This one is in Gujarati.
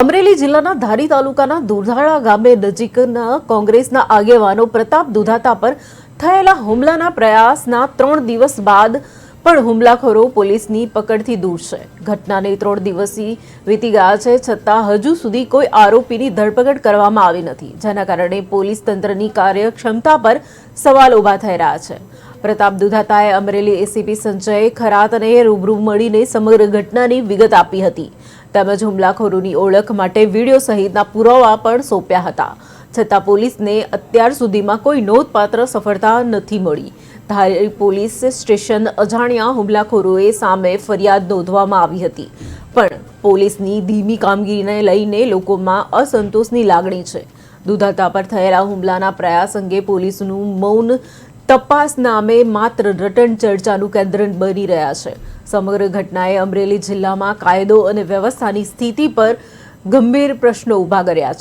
અમરેલી જિલ્લાના ધારી તાલુકાના દુધાળા ગામે નજીકના કોંગ્રેસના આગેવાનો પ્રતાપ દુધાતા પર થયેલા હુમલાના પ્રયાસના 3 દિવસ બાદ પણ હુમલાખોરો પોલીસની પકડથી દૂર છે. ઘટનાને 3 દિવસથી વીતી ગયા છે, છતાં હજુ સુધી કોઈ આરોપીની ધરપકડ કરવામાં આવી નથી, જેના કારણે પોલીસ તંત્રની કાર્યક્ષમતા પર સવાલ ઊભા થઈ રહ્યા છે. પ્રતાપ દુધાતાએ અમરેલી એસીપી સંજય ખરાતને રૂબરૂ મળીને સમગ્ર ઘટનાની વિગત આપી હતી, તેમજ હુમલાખોરોની ઓળખ માટે વિડીયો સહિતના પુરાવા પણ સોંપ્યા હતા, છતાં પોલીસને અત્યાર સુધીમાં કોઈ નોંધપાત્ર સફળતા નથી મળી. ધારી પોલીસ સ્ટેશન અજાણ્યા હુમલાખોરોએ સામે ફરિયાદ નોંધવામાં આવી હતી, પણ પોલીસની ધીમી કામગીરીને લઈને લોકોમાં અસંતોષની લાગણી છે. દુધાતા પર થયેલા હુમલાના પ્રયાસ અંગે પોલીસનું મૌન તપાસ નામે માત્ર રટણ ચર્ચાનું કેન્દ્ર બની રહ્યા છે. સમગ્ર ઘટનાએ અમરેલી જિલ્લામાં કાયદો અને વ્યવસ્થાની સ્થિતિ પર ગંભીર પ્રશ્નો ઊભા કર્યા છે.